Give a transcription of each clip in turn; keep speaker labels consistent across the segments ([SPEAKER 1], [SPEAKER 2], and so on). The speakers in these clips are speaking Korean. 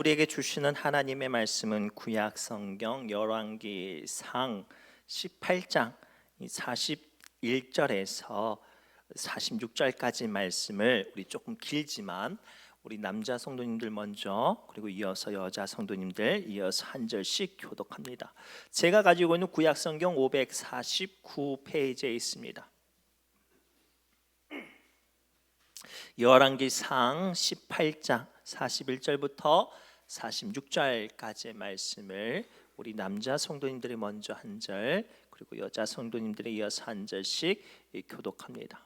[SPEAKER 1] 우리에게 주시는 하나님의 말씀은 구약 성경 열왕기상 18장 41절에서 46절까지 말씀을 우리 조금 길지만 우리 남자 성도님들 먼저 그리고 이어서 여자 성도님들 이어서 한 절씩 교독합니다. 제가 가지고 있는 구약 성경 549페이지에 있습니다. 열왕기상 18장 41절부터 46절까지의 말씀을 우리 남자 성도님들이 먼저 한 절 그리고 여자 성도님들이 이어서 한 절씩 교독합니다.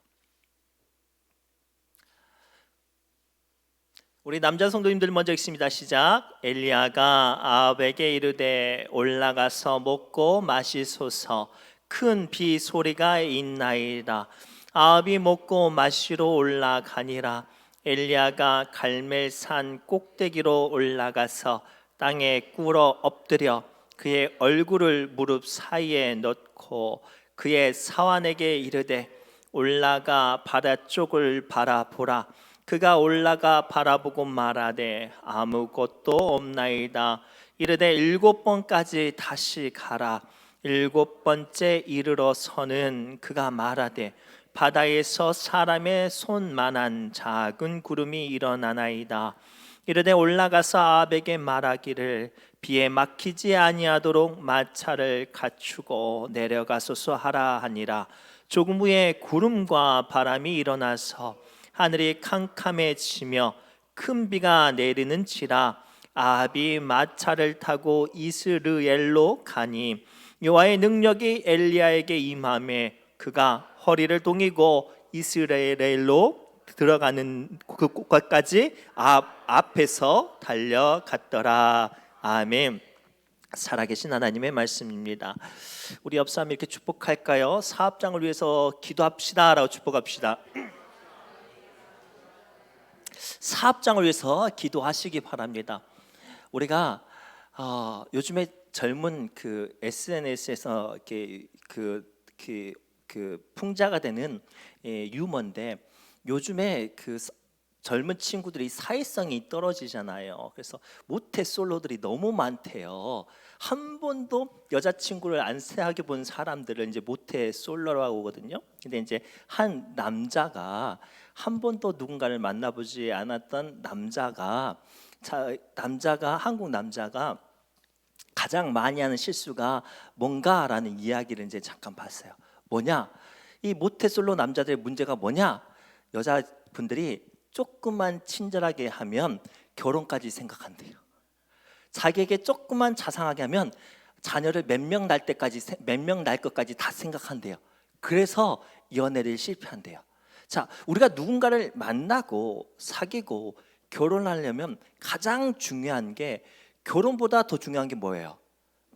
[SPEAKER 1] 우리 남자 성도님들 먼저 읽습니다. 시작. 엘리야가 아합에게 이르되 올라가서 먹고 마시소서. 큰 비 소리가 있나이다. 아합이 먹고 마시러 올라가니라. 엘리야가 갈멜산 꼭대기로 올라가서 땅에 꿇어 엎드려 그의 얼굴을 무릎 사이에 넣고 그의 사환에게 이르되 올라가 바다 쪽을 바라보라. 그가 올라가 바라보고 말하되 아무것도 없나이다. 이르되 7번까지 다시 가라. 7번째 이르러서는 그가 말하되 바다에서 사람의 손만한 작은 구름이 일어나나이다. 이르되 올라가서 아합에게 말하기를 비에 막히지 아니하도록 마차를 갖추고 내려가소서 하라 하니라. 조금 후에 구름과 바람이 일어나서 하늘이 캄캄해지며 큰 비가 내리는지라. 아합이 마차를 타고 이스르엘로 가니 여호와의 능력이 엘리야에게 임하매 그가 허리를 동이고 이스라엘로 들어가는 그곳까지 앞에서 달려갔더라. 아멘. 살아계신 하나님의 말씀입니다. 우리 옆 사람 이렇게 축복할까요? 사업장을 위해서 기도합시다라고 축복합시다. 사업장을 위해서 기도하시기 바랍니다. 우리가 요즘에 젊은 그 SNS에서 이렇게 풍자가 되는 유머인데 요즘에 그 젊은 친구들이 사회성이 떨어지잖아요. 그래서 모태솔로들이 너무 많대요. 한 번도 여자친구를 안 사귀어 본 사람들을 이제 모태솔로라고 하거든요. 근데 이제 한 남자가 한 번도 누군가를 만나보지 않았던 남자가 한국 남자가 가장 많이 하는 실수가 뭔가라는 이야기를 이제 잠깐 봤어요. 뭐냐? 이 모태솔로 남자들의 문제가 뭐냐? 여자분들이 조금만 친절하게 하면 결혼까지 생각한대요. 자기에게 조금만 자상하게 하면 자녀를 몇 명 날 것까지 다 생각한대요. 그래서 연애를 실패한대요. 자, 우리가 누군가를 만나고 사귀고 결혼하려면 가장 중요한 게 결혼보다 더 중요한 게 뭐예요?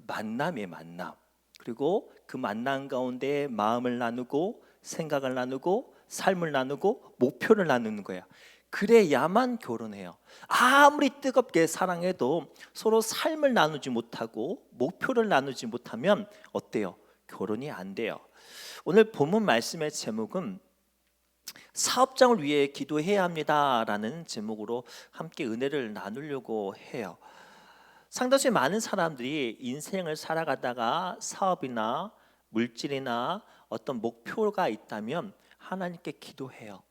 [SPEAKER 1] 만남이에요, 만남. 그리고 그 만남 가운데 마음을 나누고 생각을 나누고 삶을 나누고 목표를 나누는 거예요. 그래야만 결혼해요. 아무리 뜨겁게 사랑해도 서로 삶을 나누지 못하고 목표를 나누지 못하면 어때요? 결혼이 안 돼요. 오늘 본문 말씀의 제목은 사업장을 위해 기도해야 합니다라는 제목으로 함께 은혜를 나누려고 해요. 상당히 많은 사람들이 인생을 살아가다가 사업이나 물질이나 어떤 목표가 있다면 하나님께 기도해요.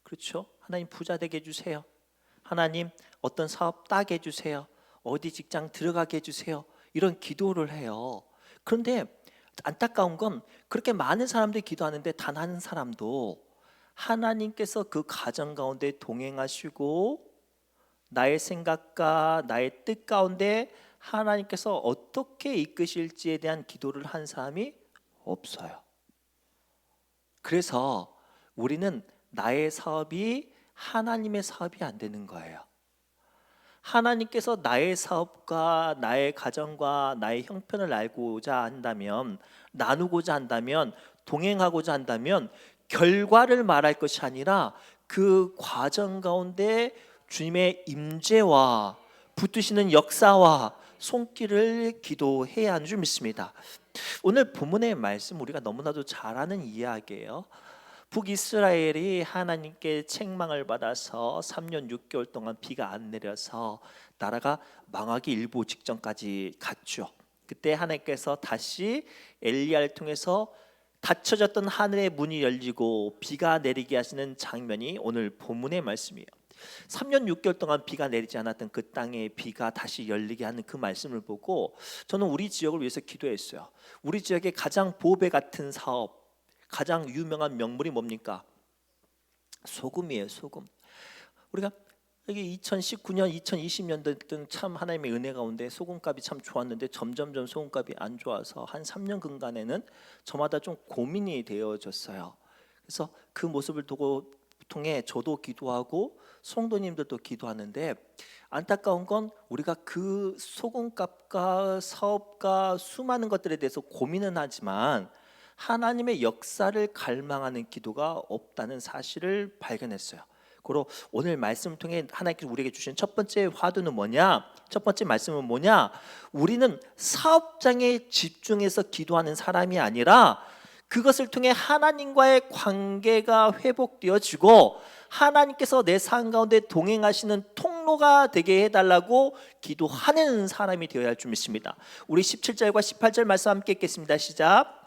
[SPEAKER 1] 그렇죠? 하나님 부자 되게 해주세요. 하나님 어떤 사업 따게 해주세요. 어디 직장 들어가게 해주세요. 이런 기도를 해요. 그런데 안타까운 건 그렇게 많은 사람들이 기도하는데 단 한 사람도 하나님께서 그 가정 가운데 동행하시고 나의 생각과 나의 뜻 가운데 하나님께서 어떻게 이끄실지에 대한 기도를 한 사람이 없어요. 그래서 우리는 나의 사업이 하나님의 사업이 안 되는 거예요. 하나님께서 나의 사업과 나의 가정과 나의 형편을 알고자 한다면, 나누고자 한다면, 동행하고자 한다면 결과를 말할 것이 아니라 그 과정 가운데 주님의 임재와 붙드시는 역사와 손길을 기도해야 하는 줄 믿습니다. 오늘 본문의 말씀 우리가 너무나도 잘 아는 이야기예요. 북이스라엘이 하나님께 책망을 받아서 3년 6개월 동안 비가 안 내려서 나라가 망하기 일보 직전까지 갔죠. 그때 하나님께서 다시 엘리야를 통해서 닫혀졌던 하늘의 문이 열리고 비가 내리게 하시는 장면이 오늘 본문의 말씀이에요. 3년 6개월 동안 비가 내리지 않았던 그 땅에 비가 다시 열리게 하는 그 말씀을 보고 저는 우리 지역을 위해서 기도했어요. 우리 지역의 가장 보배 같은 사업, 가장 유명한 명물이 뭡니까? 소금이에요. 소금. 우리가 여기 2019년, 2020년도 등 참 하나님의 은혜 가운데 소금값이 참 좋았는데 점점점 소금값이 안 좋아서 한 3년 근간에는 저마다 좀 고민이 되어졌어요. 그래서 그 모습을 통해 저도 기도하고 성도님들도 기도하는데 안타까운 건 우리가 그 소금값과 사업과 수많은 것들에 대해서 고민은 하지만 하나님의 역사를 갈망하는 기도가 없다는 사실을 발견했어요. 그리고 오늘 말씀을 통해 하나님께서 우리에게 주신 첫 번째 화두는 뭐냐? 첫 번째 말씀은 뭐냐? 우리는 사업장에 집중해서 기도하는 사람이 아니라 그것을 통해 하나님과의 관계가 회복되어지고 하나님께서 내 삶 가운데 동행하시는 통로가 되게 해달라고 기도하는 사람이 되어야 할 줄 믿습니다. 우리 17절과 18절 말씀 함께 읽겠습니다. 시작.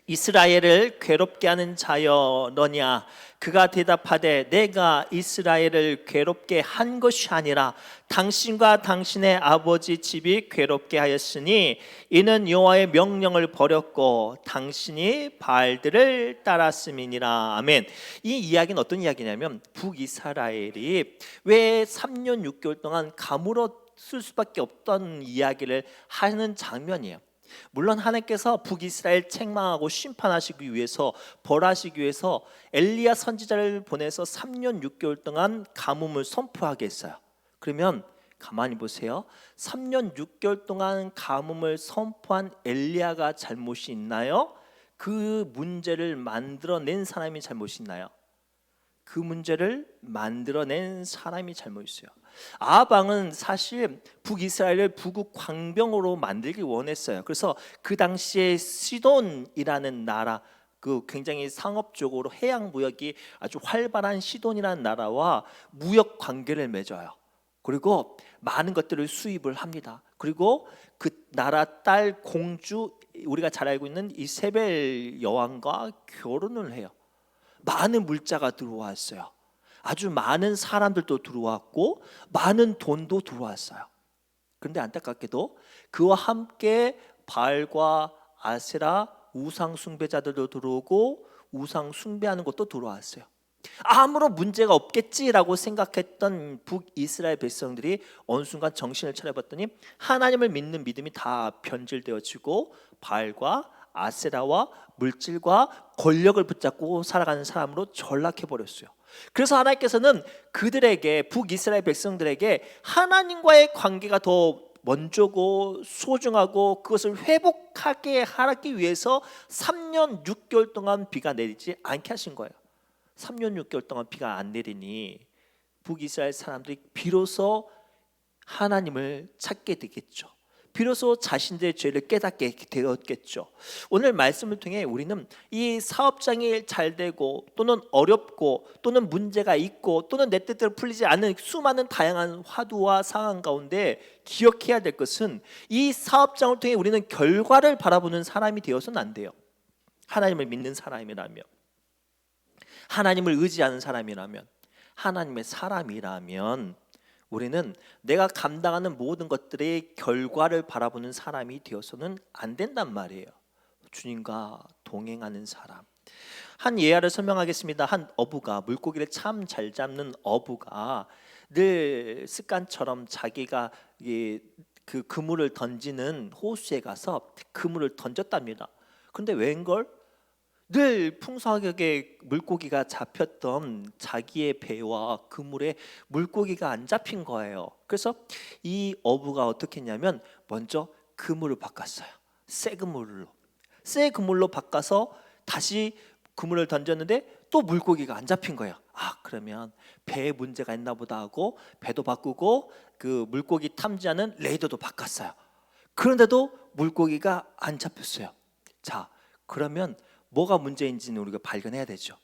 [SPEAKER 1] 이스라엘을 괴롭게 하는 자여 너냐? 그가 대답하되 내가 이스라엘을 괴롭게 한 것이 아니라 당신과 당신의 아버지 집이 괴롭게 하였으니 이는 여호와의 명령을 버렸고 당신이 바알들을 따랐음이니라. 아멘. 이 이야기는 어떤 이야기냐면 북이스라엘이 왜 3년 6개월 동안 가물었을 수밖에 없던 이야기를 하는 장면이에요. 물론 하나님께서 북이스라엘 책망하고 심판하시기 위해서 벌하시기 위해서 엘리야 선지자를 보내서 3년 6개월 동안 가뭄을 선포하게 했어요. 그러면 가만히 보세요. 3년 6개월 동안 가뭄을 선포한 엘리야가 잘못이 있나요? 그 문제를 만들어낸 사람이 잘못이 있나요? 그 문제를 만들어낸 사람이 잘못이었어요. 아방은 사실 북이스라엘을 북극 광병으로 만들기 원했어요. 그래서 그 당시에 시돈이라는 나라, 그 굉장히 상업적으로 해양 무역이 아주 활발한 시돈이라는 나라와 무역 관계를 맺어요. 그리고 많은 것들을 수입을 합니다. 그리고 그 나라 딸 공주, 우리가 잘 알고 있는 이세벨 여왕과 결혼을 해요. 많은 물자가 들어왔어요. 아주 많은 사람들도 들어왔고 많은 돈도 들어왔어요. 그런데 안타깝게도 그와 함께 바알과 아세라 우상 숭배자들도 들어오고 우상 숭배하는 것도 들어왔어요. 아무런 문제가 없겠지라고 생각했던 북이스라엘 백성들이 어느 순간 정신을 차려봤더니 하나님을 믿는 믿음이 다 변질되어지고 바알과 아세라와 물질과 권력을 붙잡고 살아가는 사람으로 전락해버렸어요. 그래서 하나님께서는 그들에게, 북이스라엘 백성들에게 하나님과의 관계가 더 먼저고 소중하고 그것을 회복하게 하기 위해서 3년 6개월 동안 비가 내리지 않게 하신 거예요. 3년 6개월 동안 비가 안 내리니 북이스라엘 사람들이 비로소 하나님을 찾게 되겠죠. 비로소 자신들의 죄를 깨닫게 되었겠죠. 오늘 말씀을 통해 우리는 이 사업장이 잘 되고 또는 어렵고 또는 문제가 있고 또는 내 뜻대로 풀리지 않는 수많은 다양한 화두와 상황 가운데 기억해야 될 것은 이 사업장을 통해 우리는 결과를 바라보는 사람이 되어서는 안 돼요. 하나님을 믿는 사람이라면, 하나님을 의지하는 사람이라면, 하나님의 사람이라면 우리는 내가 감당하는 모든 것들의 결과를 바라보는 사람이 되어서는 안 된단 말이에요. 주님과 동행하는 사람. 한 예화를 설명하겠습니다. 한 어부가, 물고기를 참 잘 잡는 어부가 늘 습관처럼 자기가 그 그물을 던지는 호수에 가서 그물을 던졌답니다. 그런데 웬걸? 늘 풍성하게 물고기가 잡혔던 자기의 배와 그물에 물고기가 안 잡힌 거예요. 그래서 이 어부가 어떻게 했냐면 먼저 그물을 바꿨어요. 새 그물로 바꿔서 다시 그물을 던졌는데 또 물고기가 안 잡힌 거예요. 아, 그러면 배에 문제가 있나 보다 하고 배도 바꾸고 그 물고기 탐지하는 레이더도 바꿨어요. 그런데도 물고기가 안 잡혔어요. 자, 그러면 뭐가 문제인지는 우리가 발견해야 되죠.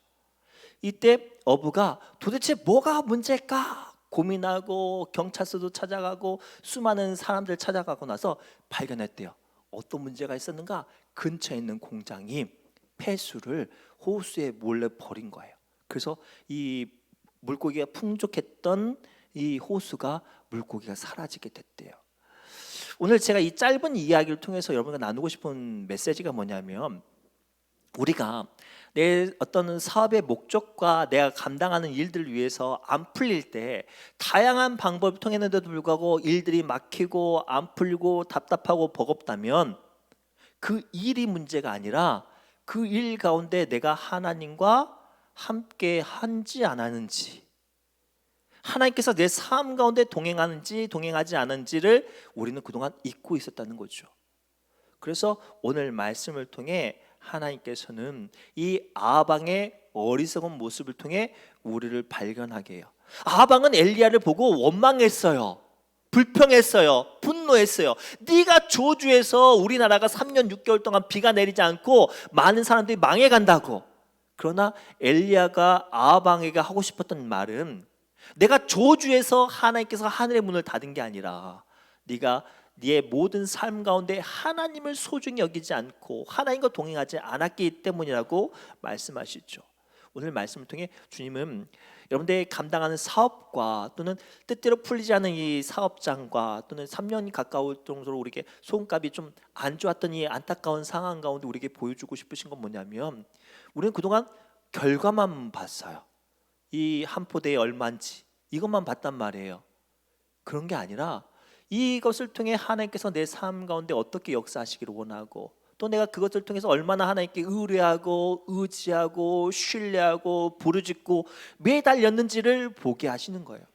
[SPEAKER 1] 이때 어부가 도대체 뭐가 문제일까 고민하고 경찰서도 찾아가고 수많은 사람들 찾아가고 나서 발견했대요. 어떤 문제가 있었는가? 근처에 있는 공장이 폐수를 호수에 몰래 버린 거예요. 그래서 이 물고기가 풍족했던 이 호수가 물고기가 사라지게 됐대요. 오늘 제가 이 짧은 이야기를 통해서 여러분과 나누고 싶은 메시지가 뭐냐면, 우리가 내 어떤 사업의 목적과 내가 감당하는 일들을 위해서 안 풀릴 때 다양한 방법을 통했는데도 불구하고 일들이 막히고 안 풀리고 답답하고 버겁다면 그 일이 문제가 아니라 그 일 가운데 내가 하나님과 함께 한지 안 하는지, 하나님께서 내 삶 가운데 동행하는지 동행하지 않은지를 우리는 그동안 잊고 있었다는 거죠. 그래서 오늘 말씀을 통해 하나님께서는 이 아방의 어리석은 모습을 통해 우리를 발견하게 해요. 아방은 엘리야를 보고 원망했어요. 불평했어요. 분노했어요. 네가 저주해서 우리나라가 3년 6개월 동안 비가 내리지 않고 많은 사람들이 망해간다고. 그러나 엘리야가 아방에게 하고 싶었던 말은, 내가 저주해서 하나님께서 하늘의 문을 닫은 게 아니라 네가 네 모든 삶 가운데 하나님을 소중히 여기지 않고 하나님과 동행하지 않았기 때문이라고 말씀하시죠. 오늘 말씀을 통해 주님은 여러분들이 감당하는 사업과 또는 뜻대로 풀리지 않은 이 사업장과 또는 3년 가까울 정도로 우리에게 소금값이 좀 안 좋았던 이 안타까운 상황 가운데 우리에게 보여주고 싶으신 건 뭐냐면, 우리는 그동안 결과만 봤어요. 이 한 포대에 얼마인지 이것만 봤단 말이에요. 그런 게 아니라 이것을 통해 하나님께서 내 삶 가운데 어떻게 역사하시기를 원하고, 또 내가 그것을 통해서 얼마나 하나님께 의뢰하고 의지하고 신뢰하고 부르짖고 매달렸는지를 보게 하시는 거예요.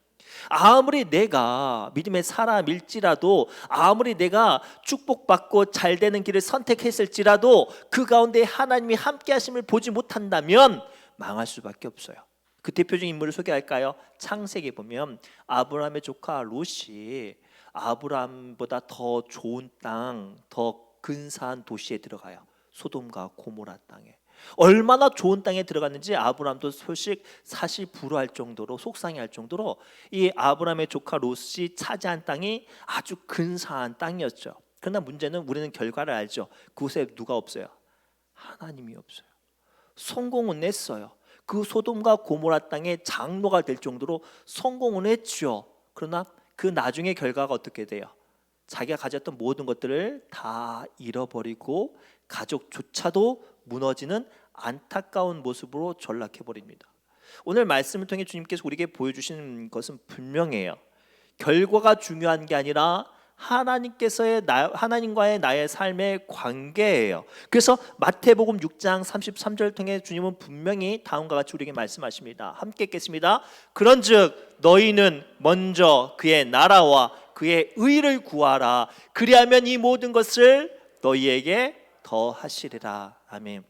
[SPEAKER 1] 아무리 내가 믿음의 사람일지라도, 아무리 내가 축복받고 잘 되는 길을 선택했을지라도 그 가운데 하나님이 함께 하심을 보지 못한다면 망할 수밖에 없어요. 그 대표적인 인물을 소개할까요? 창세기 보면 아브라함의 조카 롯이 아브라함보다 더 좋은 땅, 더 근사한 도시에 들어가요. 소돔과 고모라 땅에. 얼마나 좋은 땅에 들어갔는지 아브라함도 사실 불허할 정도로, 속상해할 정도로 이 아브라함의 조카 롯이 차지한 땅이 아주 근사한 땅이었죠. 그러나 문제는, 우리는 결과를 알죠. 그곳에 누가 없어요? 하나님이 없어요. 성공은 했어요. 그 소돔과 고모라 땅의 장로가 될 정도로 성공은 했죠. 그러나 그 나중의 결과가 어떻게 돼요? 자기가 가졌던 모든 것들을 다 잃어버리고 가족조차도 무너지는 안타까운 모습으로 전락해버립니다. 오늘 말씀을 통해 주님께서 우리에게 보여주시는 것은 분명해요. 결과가 중요한 게 아니라 하나님과의 나의 삶의 관계예요. 그래서 마태복음 6장 33절을 통해 주님은 분명히 다음과 같이 우리에게 말씀하십니다. 함께 읽겠습니다. 그런즉 너희는 먼저 그의 나라와 그의 의를 구하라. 그리하면 이 모든 것을 너희에게 더하시리라. 아멘.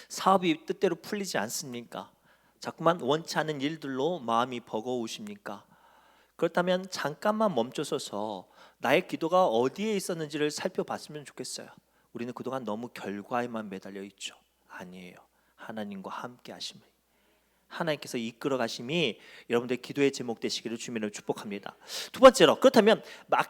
[SPEAKER 1] 사업이 뜻대로 풀리지 않습니까? 자꾸만 원치 않은 일들로 마음이 버거우십니까? 그렇다면 잠깐만 멈춰서서 나의 기도가 어디에 있었는지를 살펴봤으면 좋겠어요. 우리는 그동안 너무 결과에만 매달려 있죠. 아니에요. 하나님과 함께 하심을, 하나님께서 이끌어 가심이 여러분들의 기도의 제목 되시기를 주님으로 축복합니다. 두 번째로, 그렇다면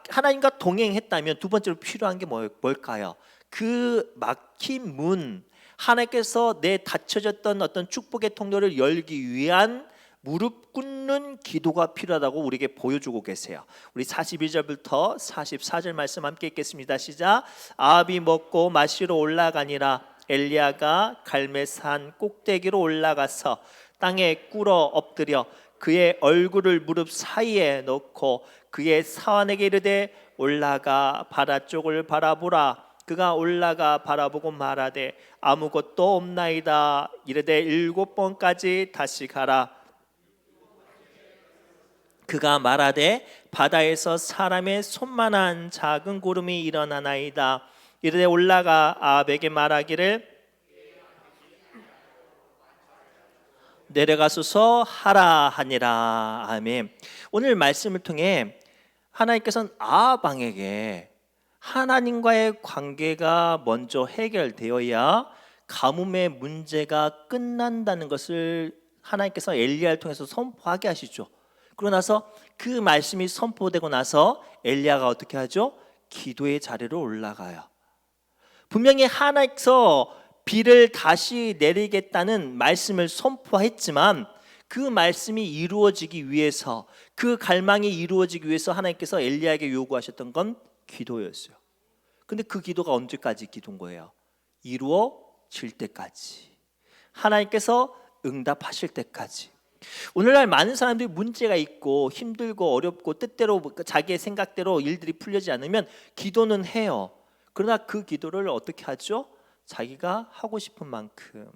[SPEAKER 1] 하나님과 동행했다면 두 번째로 필요한 게 뭘까요? 그 막힌 문, 하나님께서 내 닫혀졌던 어떤 축복의 통로를 열기 위한 무릎 꿇는 기도가 필요하다고 우리에게 보여주고 계세요. 우리 41절부터 44절 말씀 함께 읽겠습니다. 시작. 아합이 먹고 마시러 올라가니라. 엘리야가 갈멜산 꼭대기로 올라가서 땅에 꿇어 엎드려 그의 얼굴을 무릎 사이에 넣고 그의 사환에게 이르되 올라가 바다 쪽을 바라보라. 그가 올라가 바라보고 말하되 아무것도 없나이다. 이르되 7번까지 다시 가라. 그가 말하되 바다에서 사람의 손만한 작은 구름이 일어나나이다. 이르되 올라가 아합에게 말하기를 내려가소서 하라 하니라. 아멘. 오늘 말씀을 통해 하나님께서는 아합 왕에게 하나님과의 관계가 먼저 해결되어야 가뭄의 문제가 끝난다는 것을 하나님께서 엘리야를 통해서 선포하게 하시죠. 그러고 나서 그 말씀이 선포되고 나서 엘리야가 어떻게 하죠? 기도의 자리로 올라가요. 분명히 하나님께서 비를 다시 내리겠다는 말씀을 선포했지만 그 말씀이 이루어지기 위해서, 그 갈망이 이루어지기 위해서 하나님께서 엘리야에게 요구하셨던 건 기도였어요. 근데 그 기도가 언제까지 기도인 거예요? 이루어질 때까지, 하나님께서 응답하실 때까지. 오늘날 많은 사람들이 문제가 있고 힘들고 어렵고 뜻대로 자기의 생각대로 일들이 풀리지 않으면 기도는 해요. 그러나 그 기도를 어떻게 하죠? 자기가 하고 싶은 만큼,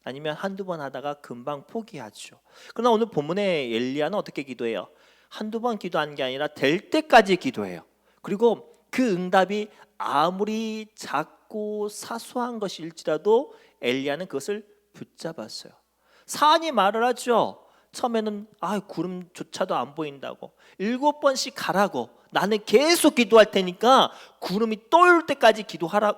[SPEAKER 1] 아니면 한두 번 하다가 금방 포기하죠. 그러나 오늘 본문의 엘리야는 어떻게 기도해요? 한두 번 기도한 게 아니라 될 때까지 기도해요. 그리고 그 응답이 아무리 작고 사소한 것일지라도 엘리야는 그것을 붙잡았어요. 사안이 말을 하죠. 처음에는 구름조차도 안 보인다고 7번씩 가라고, 나는 계속 기도할 테니까 구름이 떠올 때까지 기도하라,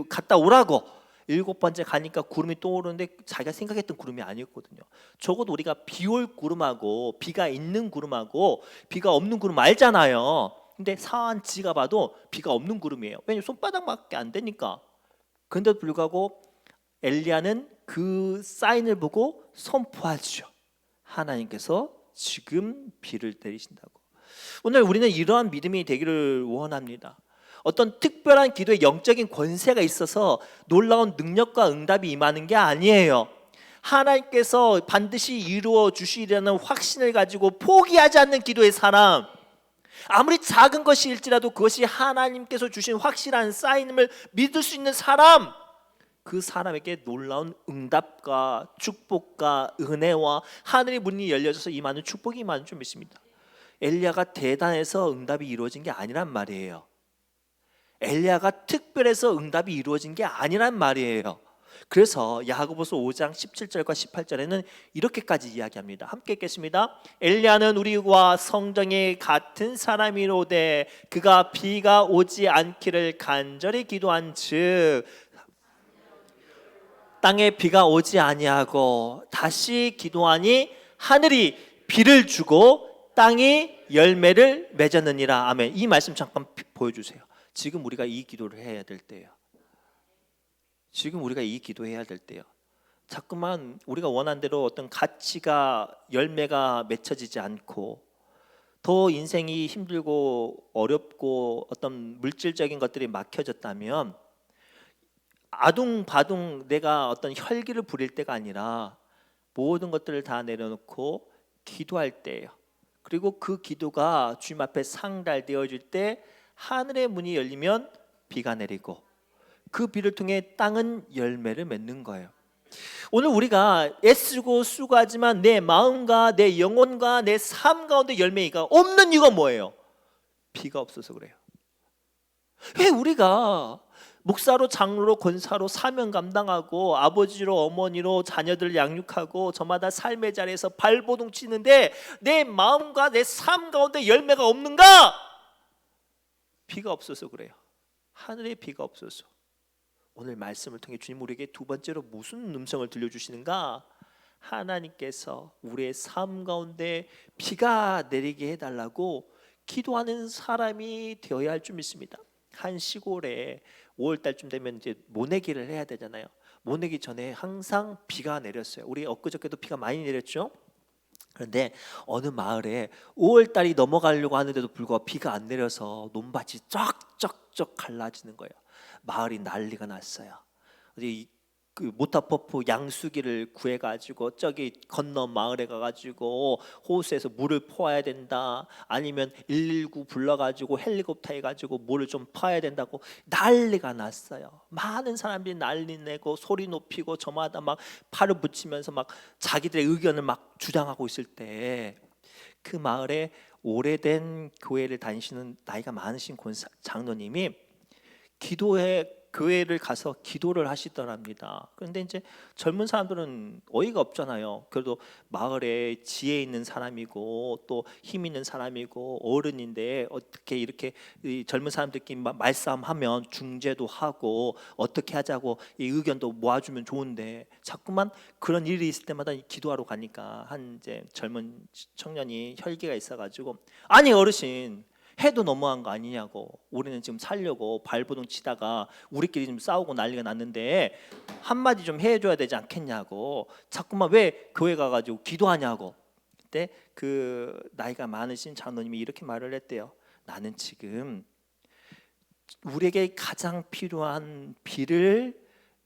[SPEAKER 1] 갔다 오라고. 7번째 가니까 구름이 떠오르는데 자기가 생각했던 구름이 아니었거든요. 적어도 우리가 비 올 구름하고 비가 있는 구름하고 비가 없는 구름 알잖아요. 근데 사안 지가 봐도 비가 없는 구름이에요. 왜냐면 손바닥밖에 안 되니까. 그런데도 불구하고 엘리야는 그 사인을 보고 선포하죠. 하나님께서 지금 비를 내리신다고. 오늘 우리는 이러한 믿음이 되기를 원합니다. 어떤 특별한 기도에 영적인 권세가 있어서 놀라운 능력과 응답이 임하는 게 아니에요. 하나님께서 반드시 이루어 주시리라는 확신을 가지고 포기하지 않는 기도의 사람, 아무리 작은 것일지라도 그것이 하나님께서 주신 확실한 사인임을 믿을 수 있는 사람, 그 사람에게 놀라운 응답과 축복과 은혜와 하늘의 문이 열려져서 임하는 축복이 임하는 줄 믿습니다. 엘리야가 대단해서 응답이 이루어진 게 아니란 말이에요. 엘리야가 특별해서 응답이 이루어진 게 아니란 말이에요. 그래서 야고보서 5장 17절과 18절에는 이렇게까지 이야기합니다. 함께 읽겠습니다. 엘리야는 우리와 성정이 같은 사람이로되 그가 비가 오지 않기를 간절히 기도한즉 땅에 비가 오지 아니하고 다시 기도하니 하늘이 비를 주고 땅이 열매를 맺었느니라. 아멘. 이 말씀 잠깐 보여주세요. 지금 우리가 이 기도를 해야 될 때예요. 지금 우리가 이 기도해야 될 때요. 자꾸만 우리가 원한 대로 어떤 가치가 열매가 맺혀지지 않고 더 인생이 힘들고 어렵고 어떤 물질적인 것들이 막혀졌다면 아둥바둥 내가 어떤 혈기를 부릴 때가 아니라 모든 것들을 다 내려놓고 기도할 때예요. 그리고 그 기도가 주님 앞에 상달되어질 때 하늘의 문이 열리면 비가 내리고 그 비를 통해 땅은 열매를 맺는 거예요. 오늘 우리가 애쓰고 수고하지만 내 마음과 내 영혼과 내 삶 가운데 열매가 없는 이유가 뭐예요? 비가 없어서 그래요. 왜 우리가 목사로, 장로로, 권사로 사명 감당하고 아버지로, 어머니로 자녀들을 양육하고 저마다 삶의 자리에서 발버둥 치는데 내 마음과 내 삶 가운데 열매가 없는가? 비가 없어서 그래요. 하늘의 비가 없어서. 오늘 말씀을 통해 주님 우리에게 두 번째로 무슨 음성을 들려주시는가? 하나님께서 우리의 삶 가운데 비가 내리게 해달라고 기도하는 사람이 되어야 할 줄 믿습니다. 한 시골에 5월달쯤 되면 이제 모내기를 해야 되잖아요. 모내기 전에 항상 비가 내렸어요. 우리 엊그저께도 비가 많이 내렸죠. 그런데 어느 마을에 5월달이 넘어가려고 하는데도 불구하고 비가 안 내려서 논밭이 쩍쩍쩍 갈라지는 거예요. 마을이 난리가 났어요. 그 모타포프 양수기를 구해가지고 저기 건너 마을에 가가지고 호수에서 물을 퍼와야 된다, 아니면 119 불러가지고 헬리콥터 해가지고 물을 좀 퍼야 된다고 난리가 났어요. 많은 사람들이 난리 내고 소리 높이고 저마다 막 팔을 붙이면서 막 자기들의 의견을 막 주장하고 있을 때 그 마을에 오래된 교회를 다니시는 나이가 많으신 장로님이 기도에 교회를 가서 기도를 하시더랍니다. 그런데 이제 젊은 사람들은 어이가 없잖아요. 그래도 마을에 지혜 있는 사람이고 또 힘 있는 사람이고 어른인데 어떻게 이렇게 이 젊은 사람들끼리 말싸움하면 중재도 하고 어떻게 하자고 이 의견도 모아주면 좋은데 자꾸만 그런 일이 있을 때마다 기도하러 가니까 한 이제 젊은 청년이 혈기가 있어가지고 아니 어르신 해도 너무한 거 아니냐고, 우리는 지금 살려고 발버둥 치다가 우리끼리 좀 싸우고 난리가 났는데 한마디 좀 해줘야 되지 않겠냐고, 자꾸만 왜 교회 가가지고 기도하냐고. 그때 그 나이가 많으신 장로님이 이렇게 말을 했대요. 나는 지금 우리에게 가장 필요한 비를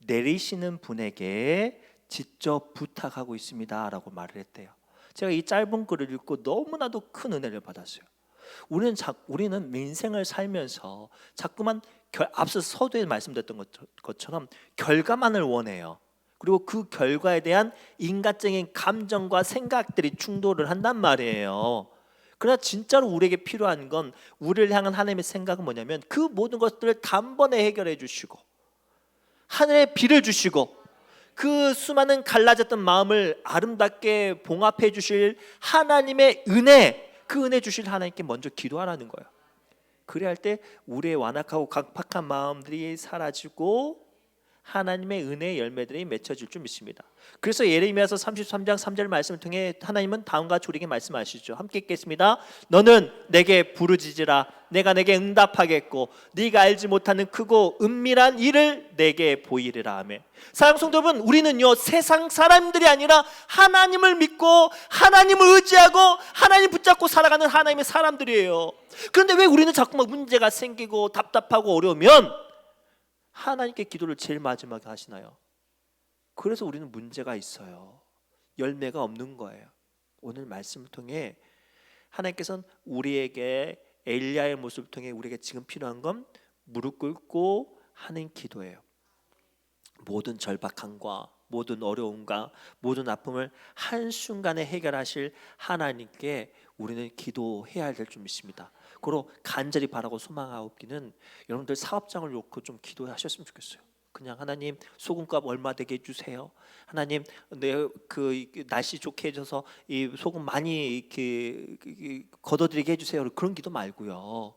[SPEAKER 1] 내리시는 분에게 직접 부탁하고 있습니다 라고 말을 했대요. 제가 이 짧은 글을 읽고 너무나도 큰 은혜를 받았어요. 우리는 인생을 살면서 자꾸만 앞서 서두에 말씀드렸던 것처럼 결과만을 원해요. 그리고 그 결과에 대한 인간적인 감정과 생각들이 충돌을 한단 말이에요. 그러나 진짜로 우리에게 필요한 건, 우리를 향한 하나님의 생각은 뭐냐면 그 모든 것들을 단번에 해결해 주시고 하늘의 비를 주시고 그 수많은 갈라졌던 마음을 아름답게 봉합해 주실 하나님의 은혜, 그 은혜 주실 하나님께 먼저 기도하라는 거예요. 그래야 할 때 우리의 완악하고 강팍한 마음들이 사라지고 하나님의 은혜의 열매들이 맺혀질 줄 믿습니다. 그래서 예레미야서 33장 3절 말씀을 통해 하나님은 다음과 같이 우리에게 말씀하시죠. 함께 읽겠습니다. 너는 내게 부르짖으라. 내가 내게 응답하겠고 네가 알지 못하는 크고 은밀한 일을 내게 보이리라. 아멘. 사랑하는 성도 여러분, 우리는요 세상 사람들이 아니라 하나님을 믿고 하나님을 의지하고 하나님 붙잡고 살아가는 하나님의 사람들이에요. 그런데 왜 우리는 자꾸만 문제가 생기고 답답하고 어려우면 하나님께 기도를 제일 마지막에 하시나요? 그래서 우리는 문제가 있어요. 열매가 없는 거예요. 오늘 말씀을 통해 하나님께서는 우리에게 엘리야의 모습을 통해 우리에게 지금 필요한 건 무릎 꿇고 하는 기도예요. 모든 절박함과 모든 어려움과 모든 아픔을 한순간에 해결하실 하나님께 우리는 기도해야 될 줄 믿습니다. 그리고 간절히 바라고 소망하옵기는 여러분들 사업장을 놓고 좀 기도하셨으면 좋겠어요. 그냥 하나님 소금값 얼마 되게 해주세요. 하나님 내 그 날씨 좋게 해줘서 이 소금 많이 이렇게 걷어들이게 해주세요. 그런 기도 말고요.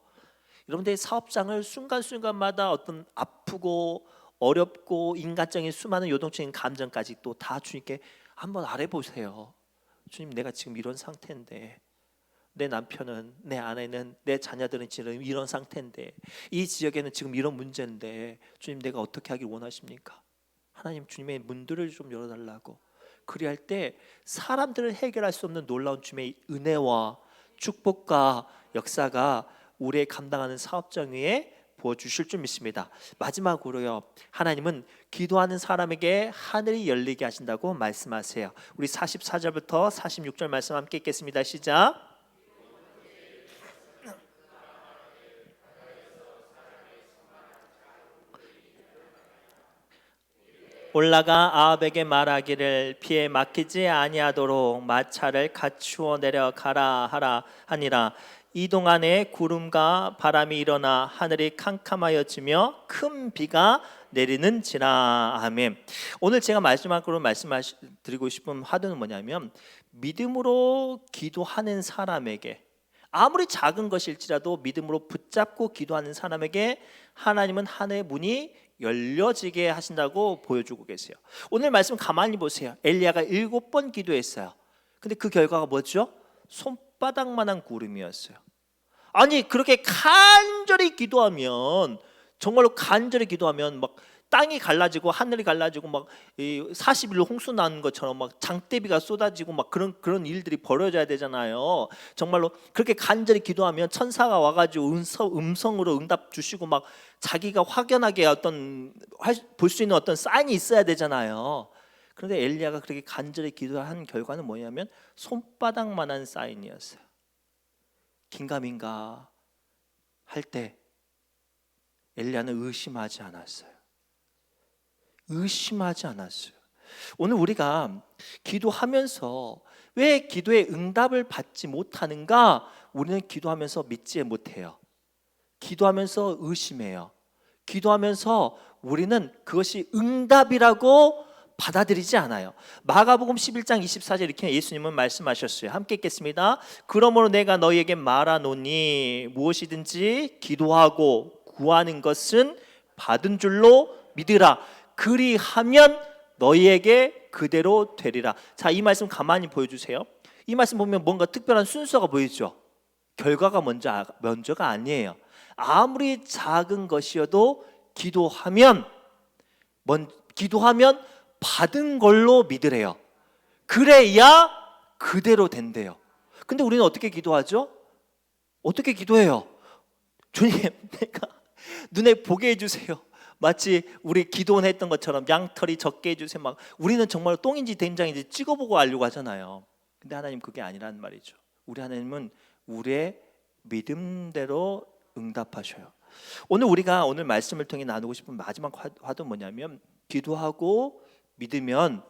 [SPEAKER 1] 여러분들의 사업장을 순간순간마다 어떤 아프고 어렵고 인간적인 수많은 요동적인 감정까지 또 다 주님께 한번 아뢰보세요. 주님, 내가 지금 이런 상태인데, 내 남편은, 내 아내는, 내 자녀들은 지금 이런 상태인데, 이 지역에는 지금 이런 문제인데 주님, 내가 어떻게 하길 원하십니까? 하나님, 주님의 문들을 좀 열어달라고. 그리할 때 사람들을 해결할 수 없는 놀라운 주님의 은혜와 축복과 역사가 우리의 감당하는 사업장 위에 부어주실 줄 믿습니다. 마지막으로요, 하나님은 기도하는 사람에게 하늘이 열리게 하신다고 말씀하세요. 우리 44절부터 46절 말씀 함께 읽겠습니다. 시작. 올라가 아합에게 말하기를 비에 막히지 아니하도록 마차를 갖추어 내려가라 하라 하니라. 이 동안에 구름과 바람이 일어나 하늘이 캄캄하여지며 큰 비가 내리는지라. 아멘. 오늘 제가 마지막으로 말씀드리고 싶은 화두는 뭐냐면, 믿음으로 기도하는 사람에게, 아무리 작은 것일지라도 믿음으로 붙잡고 기도하는 사람에게 하나님은 하늘의 문이 열려지게 하신다고 보여주고 계세요. 오늘 말씀 가만히 보세요. 엘리야가 7번 기도했어요. 근데 그 결과가 뭐죠? 손바닥만한 구름이었어요. 아니, 그렇게 간절히 기도하면, 정말로 간절히 기도하면 막 땅이 갈라지고 하늘이 갈라지고 막 40일로 홍수 나는 것처럼 막 장대비가 쏟아지고 막 그런 일들이 벌어져야 되잖아요. 정말로 그렇게 간절히 기도하면 천사가 와가지고 음성으로 응답 주시고 막 자기가 확연하게 어떤 볼 수 있는 어떤 사인이 있어야 되잖아요. 그런데 엘리야가 그렇게 간절히 기도한 결과는 뭐냐면 손바닥만한 사인이었어요. 긴가민가 할 때 엘리야는 의심하지 않았어요. 의심하지 않았어요. 오늘 우리가 기도하면서 왜 기도의 응답을 받지 못하는가? 우리는 기도하면서 믿지 못해요. 기도하면서 의심해요. 기도하면서 우리는 그것이 응답이라고 받아들이지 않아요. 마가복음 11장 24절 이렇게 예수님은 말씀하셨어요. 함께 읽겠습니다. 그러므로 내가 너희에게 말하노니 무엇이든지 기도하고 구하는 것은 받은 줄로 믿으라. 그리하면 너희에게 그대로 되리라. 자, 이 말씀 가만히 보여주세요. 이 말씀 보면 뭔가 특별한 순서가 보이죠. 결과가 먼저가 아니에요. 아무리 작은 것이어도 기도하면 받은 걸로 믿으래요. 그래야 그대로 된대요. 근데 우리는 어떻게 기도하죠? 어떻게 기도해요? 주님, 내가 눈에 보게 해주세요. 마치 우리 기도했던 것처럼 양털이 적게 해주세요. 막 우리는 정말 똥인지 된장인지 찍어보고 알려고 하잖아요. 근데 하나님 그게 아니란 말이죠. 우리 하나님은 우리의 믿음대로 응답하셔요. 오늘 말씀을 통해 나누고 싶은 마지막 화두는 뭐냐면 기도하고 믿으면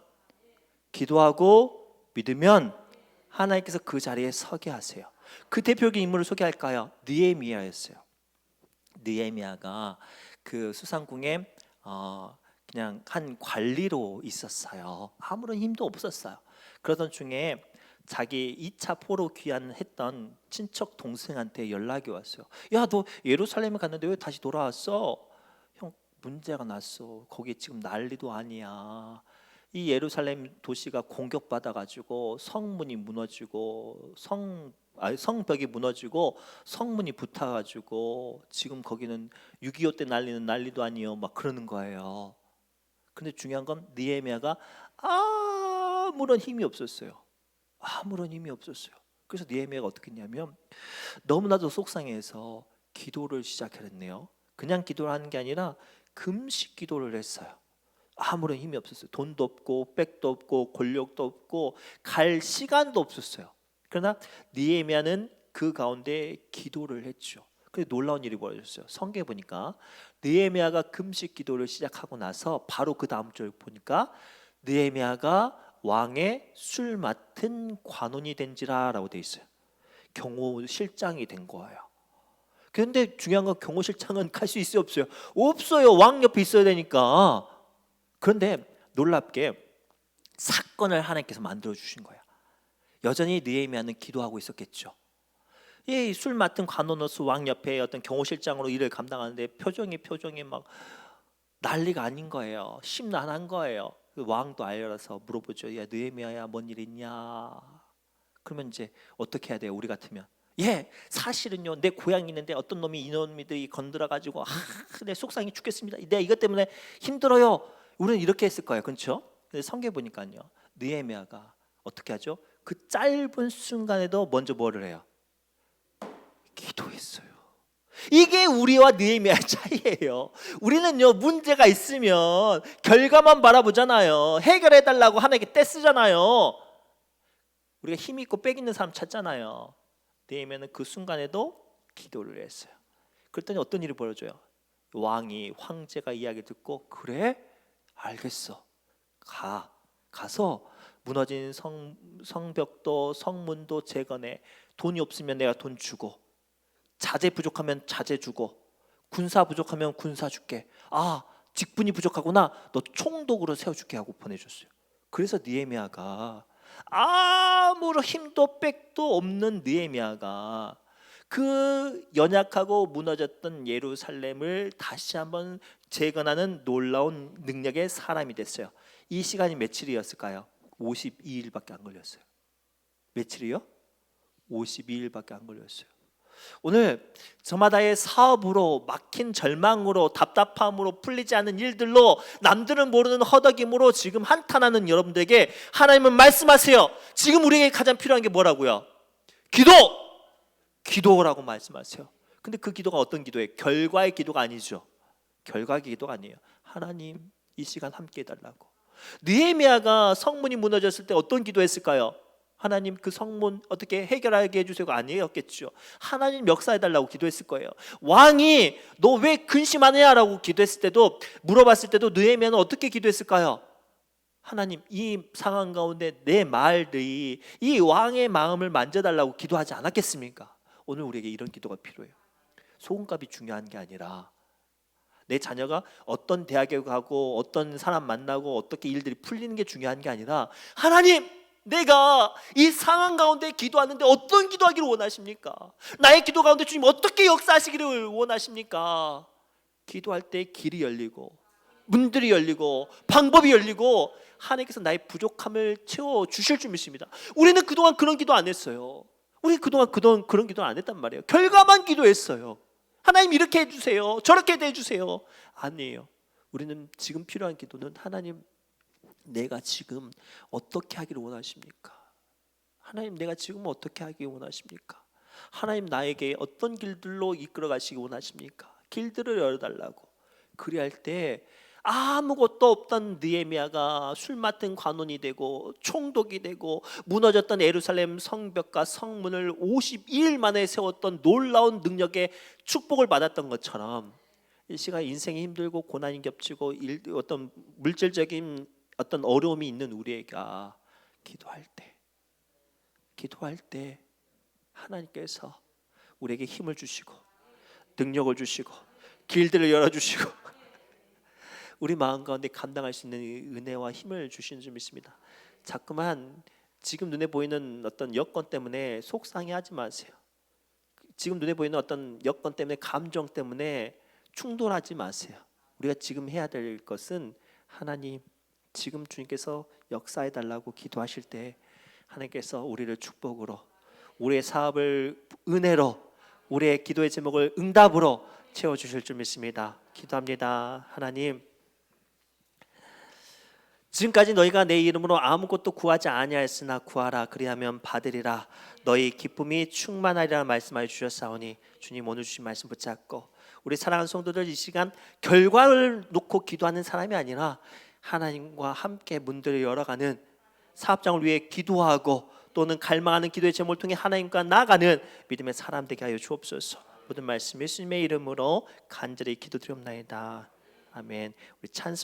[SPEAKER 1] 하나님께서 그 자리에 서게 하세요. 그 대표적인 인물을 소개할까요? 느헤미야였어요. 느헤미야가 그 수상궁에 그냥 한 관리로 있었어요. 아무런 힘도 없었어요. 그러던 중에 자기 2차 포로 귀환했던 친척 동생한테 연락이 왔어요. 야, 너 예루살렘에 갔는데 왜 다시 돌아왔어? 형, 문제가 났어. 거기 지금 난리도 아니야. 이 예루살렘 도시가 공격받아가지고 성문이 무너지고 성벽이 무너지고 성문이 붙어가지고 지금 거기는 6.25 때 난리는 난리도 아니에요. 막 그러는 거예요. 근데 중요한 건 느헤미야가 아무런 힘이 없었어요. 그래서 느헤미야가 어떻게 했냐면 너무나도 속상해서 기도를 시작했네요. 그냥 기도를 하는 게 아니라 금식 기도를 했어요. 아무런 힘이 없었어요. 돈도 없고 백도 없고 권력도 없고 갈 시간도 없었어요. 그러나 느헤미야는 그 가운데 기도를 했죠. 근데 놀라운 일이 벌어졌어요. 성경에 보니까 느헤미야가 금식 기도를 시작하고 나서 바로 그 다음 절 보니까 느헤미야가 왕의 술 맡은 관원이 된지라라고 돼 있어요. 경호실장이 된 거예요. 그런데 중요한 건 경호실장은 갈 수 있어요, 없어요? 없어요. 왕 옆에 있어야 되니까. 그런데 놀랍게 사건을 하나님께서 만들어 주신 거예요. 여전히 느헤미야는 기도하고 있었겠죠. 이 술 맡은 관원으로서 왕 옆에 어떤 경호실장으로 일을 감당하는데 표정이 막 난리가 아닌 거예요. 심란한 거예요. 왕도 알려서 물어보죠. 야, 느헤미야야, 뭔 일 있냐? 그러면 이제 어떻게 해야 돼요? 우리 같으면 사실은요, 내 고향이 있는데 어떤 놈이 이놈들이 건드려가지고 내 속상해 죽겠습니다. 내가 이것 때문에 힘들어요. 우리는 이렇게 했을 거예요, 그렇죠? 근데 성경 보니까요, 느헤미야가 어떻게 하죠? 그 짧은 순간에도 먼저 뭐를 해요? 기도했어요. 이게 우리와 느헤미야의 차이예요. 우리는요, 문제가 있으면 결과만 바라보잖아요. 해결해 달라고 하나님께 떼쓰잖아요. 우리가 힘 있고 빽 있는 사람 찾잖아요. 느헤미야는 그 순간에도 기도를 했어요. 그랬더니 어떤 일이 벌어져요? 황제가 이야기 듣고 그래? 알겠어. 가서 무너진 성벽도 성문도 재건해. 돈이 없으면 내가 돈 주고, 자재 부족하면 자재 주고, 군사 부족하면 군사 줄게. 직분이 부족하구나. 너 총독으로 세워줄게 하고 보내줬어요. 그래서 느헤미야가 아무런 힘도 빽도 없는 느헤미야가 그 연약하고 무너졌던 예루살렘을 다시 한번 재건하는 놀라운 능력의 사람이 됐어요. 이 시간이 며칠이었을까요? 52일밖에 안 걸렸어요. 며칠이요? 52일밖에 안 걸렸어요. 오늘 저마다의 사업으로, 막힌 절망으로, 답답함으로, 풀리지 않는 일들로, 남들은 모르는 허덕임으로 지금 한탄하는 여러분들에게 하나님은 말씀하세요. 지금 우리에게 가장 필요한 게 뭐라고요? 기도라고 말씀하세요. 근데 그 기도가 어떤 기도예요? 결과의 기도가 아니죠. 결과의 기도가 아니에요. 하나님, 이 시간 함께 해달라고. 느헤미야가 성문이 무너졌을 때 어떤 기도했을까요? 하나님, 그 성문 어떻게 해결하게 해주세요가 아니었겠죠. 하나님 역사해달라고 기도했을 거예요. 왕이 너 왜 근심하느냐 라고 기도했을 때도, 물어봤을 때도 느헤미야는 어떻게 기도했을까요? 하나님, 이 상황 가운데 내 말들이 이 왕의 마음을 만져달라고 기도하지 않았겠습니까? 오늘 우리에게 이런 기도가 필요해요. 소금값이 중요한 게 아니라 내 자녀가 어떤 대학에 가고 어떤 사람 만나고 어떻게 일들이 풀리는 게 중요한 게 아니라 하나님, 내가 이 상황 가운데 기도하는데 어떤 기도하기를 원하십니까? 나의 기도 가운데 주님 어떻게 역사하시기를 원하십니까? 기도할 때 길이 열리고 문들이 열리고 방법이 열리고 하나님께서 나의 부족함을 채워주실 줄 믿습니다. 우리는 그동안 그런 기도 안 했어요. 우리 그동안 그런 기도 안 했단 말이에요. 결과만 기도했어요. 하나님 이렇게 해주세요, 저렇게 해주세요. 아니에요. 우리는 지금 필요한 기도는 하나님, 내가 지금 어떻게 하기를 원하십니까? 하나님, 내가 지금 어떻게 하기 원하십니까? 하나님, 나에게 어떤 길들로 이끌어 가시기 원하십니까? 길들을 열어달라고. 그리할 때 아무것도 없던 느헤미야가 술 맡은 관원이 되고 총독이 되고 무너졌던 예루살렘 성벽과 성문을 52일 만에 세웠던 놀라운 능력의 축복을 받았던 것처럼, 이 시간 인생이 힘들고 고난이 겹치고 어떤 물질적인 어떤 어려움이 있는 우리가 기도할 때 하나님께서 우리에게 힘을 주시고 능력을 주시고 길들을 열어주시고 우리 마음 가운데 감당할 수 있는 은혜와 힘을 주시는 줄 믿습니다. 자꾸만 지금 눈에 보이는 어떤 여건 때문에 속상해하지 마세요. 지금 눈에 보이는 어떤 여건 때문에, 감정 때문에 충돌하지 마세요. 우리가 지금 해야 될 것은 하나님, 지금 주님께서 역사해 달라고 기도하실 때 하나님께서 우리를 축복으로, 우리의 사업을 은혜로, 우리의 기도의 제목을 응답으로 채워주실 줄 믿습니다. 기도합니다. 하나님, 지금까지 너희가 내 이름으로 아무것도 구하지 아니하였으나 구하라 그리하면 받으리라, 너희 기쁨이 충만하리라 말씀하여 주셨사오니, 주님 오늘 주신 말씀 붙잡고 우리 사랑하는 성도들, 이 시간 결과를 놓고 기도하는 사람이 아니라 하나님과 함께 문들을 열어가는, 사업장을 위해 기도하고 또는 갈망하는 기도의 제목을 통해 하나님과 나아가는 믿음의 사람 되게 하여 주옵소서. 모든 말씀 예수님의 이름으로 간절히 기도드리옵나이다. 아멘. 우리 찬송